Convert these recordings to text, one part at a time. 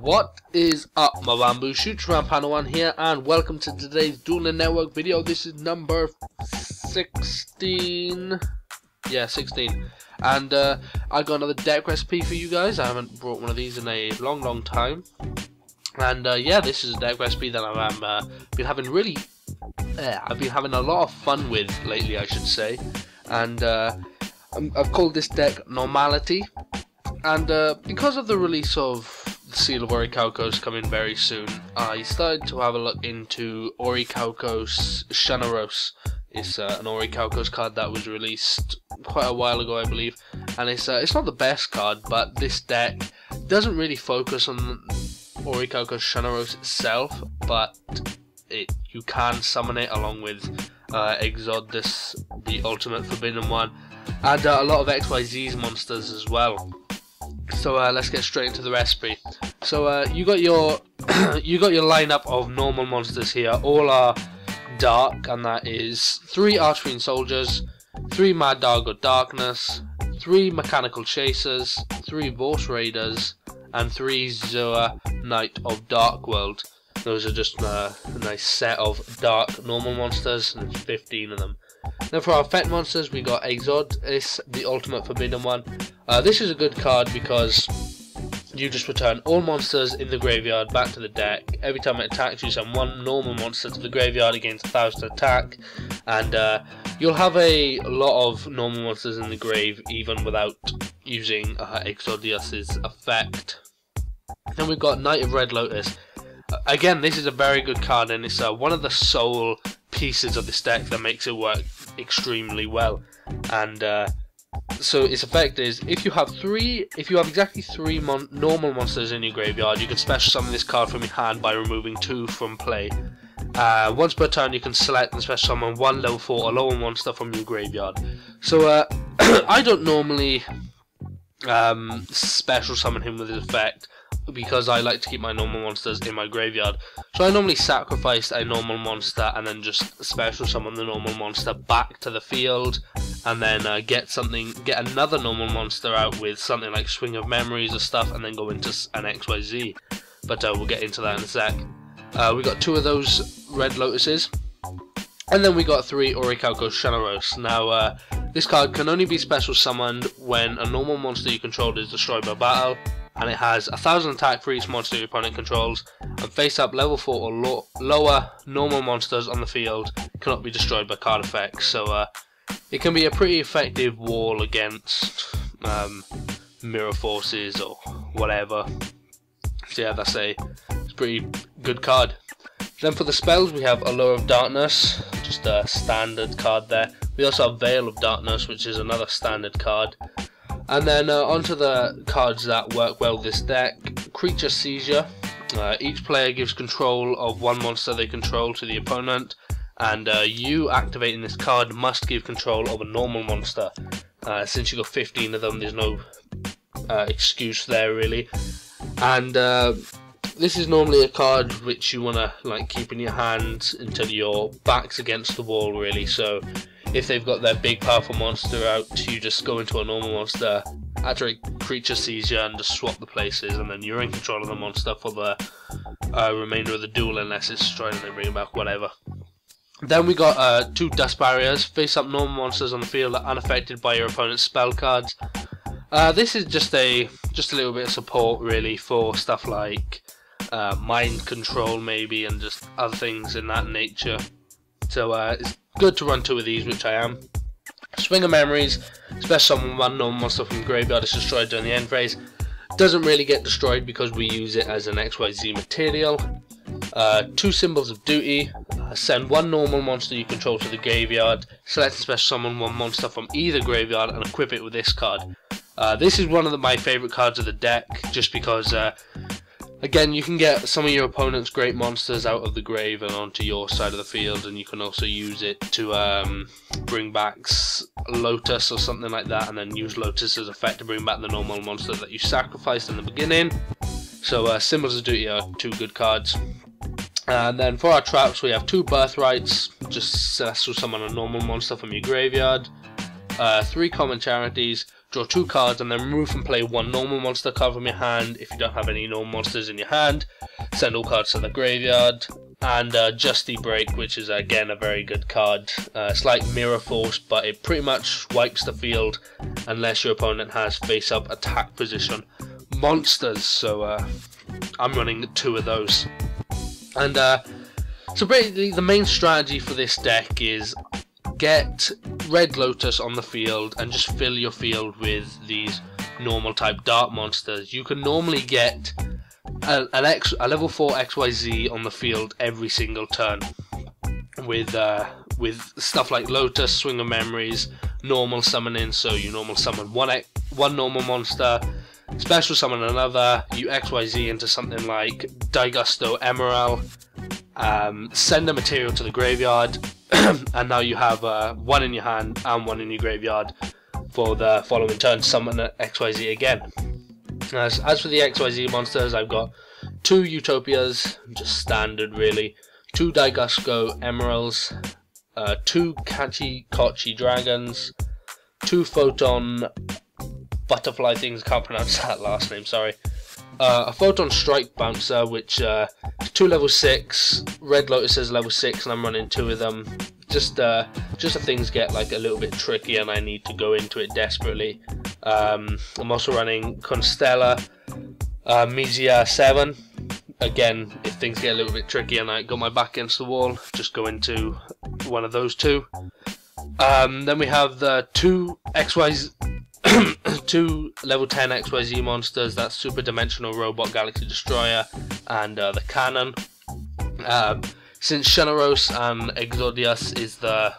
What is up, my bamboo shoots around panel 1 here, and welcome to today's Dueling Network video. This is number 16. Yeah, 16. And I got another deck recipe for you guys. I haven't brought one of these in a long time. And yeah, this is a deck recipe that I've been having I've been having a lot of fun with lately, I should say. And I've called this deck Normality. And because of the release of the Seal of Orichalcos coming very soon, I started to have a look into Orichalcos Shunoros. It's an Orichalcos card that was released quite a while ago, I believe, and it's not the best card, but this deck doesn't really focus on Orichalcos Shunoros itself, but you can summon it along with Exodius, the ultimate forbidden one, and a lot of XYZ's monsters as well. So let's get straight into the recipe. So you got your lineup of normal monsters here. All are dark, and that is 3 Archfiend Soldiers, 3 Daigusto Darkness, 3 Mechanicalchasers, 3 Vorse Raiders, and 3 Zure Knight of Dark World. Those are just a nice set of dark normal monsters, and there's 15 of them. Then for our effect monsters, we got Exodius, the ultimate forbidden one. This is a good card because you just return all monsters in the graveyard back to the deck. Every time it attacks, you send 1 normal monster to the graveyard against 1,000 attack, and you'll have a lot of normal monsters in the grave even without using Exodius's effect. Then we've got Knight of Red Lotus. Again, this is a very good card, and it's one of the sole pieces of this deck that makes it work extremely well. And so its effect is, if you have exactly 3 normal monsters in your graveyard, you can special summon this card from your hand by removing 2 from play. Once per turn, you can select and special summon 1 level 4 or lower monster from your graveyard. So I don't normally special summon him with his effect, because I like to keep my normal monsters in my graveyard. So I normally sacrifice a normal monster and then just special summon the normal monster back to the field, and then get another normal monster out with something like Swing of Memories or stuff, and then go into an XYZ. But we'll get into that in a sec. We got 2 of those Red Lotuses, and then we got 3 Orichalcos Shunoros. Now this card can only be special summoned when a normal monster you control is destroyed by battle, and it has 1,000 attack for each monster your opponent controls, and face up level 4 or lower normal monsters on the field cannot be destroyed by card effects. So it can be a pretty effective wall against mirror forces or whatever. So yeah, it's a pretty good card. Then for the spells, we have Allure of Darkness, just a standard card there. We also have Veil of Darkness, which is another standard card. And then onto the cards that work well with this deck. Creature Seizure. Each player gives control of 1 monster they control to the opponent, and you activating this card must give control of a normal monster. Since you got 15 of them, there's no excuse there really. And this is normally a card which you want to keep in your hand until your back's against the wall really. So if they've got their big powerful monster out, you just go into a normal monster, activate Creature Seizure, and just swap the places, and then you're in control of the monster for the remainder of the duel, unless it's destroyed and they bring it back, whatever. Then we got 2 Dust Barriers. Face up normal monsters on the field that are unaffected by your opponent's spell cards. This is just a little bit of support really for stuff like mind control maybe, and just other things in that nature. So it's good to run 2 of these, which I am. Swing of Memories, special summon 1 normal monster from graveyard is destroyed during the end phase. Doesn't really get destroyed because we use it as an XYZ material. 2 Symbols of Duty. Send 1 normal monster you control to the graveyard. Select and special summon 1 monster from either graveyard and equip it with this card. This is one of my favourite cards of the deck, just because again, you can get some of your opponent's great monsters out of the grave and onto your side of the field, and you can also use it to bring back Lotus or something like that, and then use Lotus's effect to bring back the normal monster that you sacrificed in the beginning. So Symbols of Duty are 2 good cards. And then for our traps, we have 2 Birthrights, just special summon a normal monster from your graveyard. 3 Common Charities, draw 2 cards, and then remove and play 1 normal monster card from your hand. If you don't have any normal monsters in your hand, send all cards to the graveyard. And Justi-Break, which is again a very good card. It's like Mirror Force, but it pretty much wipes the field unless your opponent has face-up attack position monsters. So I'm running 2 of those. And so basically the main strategy for this deck is get Red Lotus on the field and just fill your field with these normal type dart monsters. You can normally get a level 4 XYZ on the field every single turn with stuff like Lotus, Swing of Memories, normal summoning. So you normal summon one normal monster, special summon another, you XYZ into something like Daigusto Emeral, send a material to the graveyard, and now you have 1 in your hand and 1 in your graveyard for the following turn. Summon XYZ again. As for the XYZ monsters, I've got 2 Utopias, just standard really, 2 Daigusto Emeralds, 2 Kachi Kochi Dragons, 2 Photon Butterfly things, can't pronounce that last name, sorry. A Photon Strike Bouncer, which 2 level 6, Red Lotus is level 6, and I'm running 2 of them. Just if things get like a little bit tricky and I need to go into it desperately. I'm also running Constellar, Messier 7. Again, if things get a little bit tricky and I got my back against the wall, just go into one of those 2. Then we have the 2 XYZ. 2 level 10 XYZ monsters, that's Superdimensional Robot Galaxy Destroyer and the Cannon. Since Shunoros and Exodius is the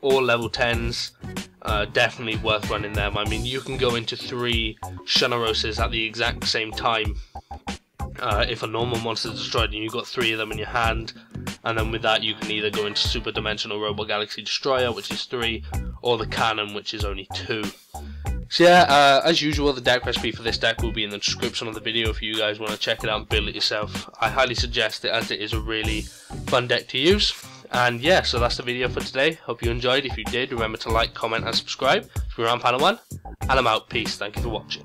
all level 10s, definitely worth running them. I mean, you can go into 3 Shunoroses at the exact same time if a normal monster is destroyed and you've got 3 of them in your hand, and then with that you can either go into Superdimensional Robot Galaxy Destroyer, which is 3, or the Cannon, which is only 2. So yeah, as usual, the deck recipe for this deck will be in the description of the video if you guys want to check it out and build it yourself. I highly suggest it, as it is a really fun deck to use. And yeah, so that's the video for today. Hope you enjoyed. If you did, remember to like, comment and subscribe. We're on panel 1, and I'm out. Peace. Thank you for watching.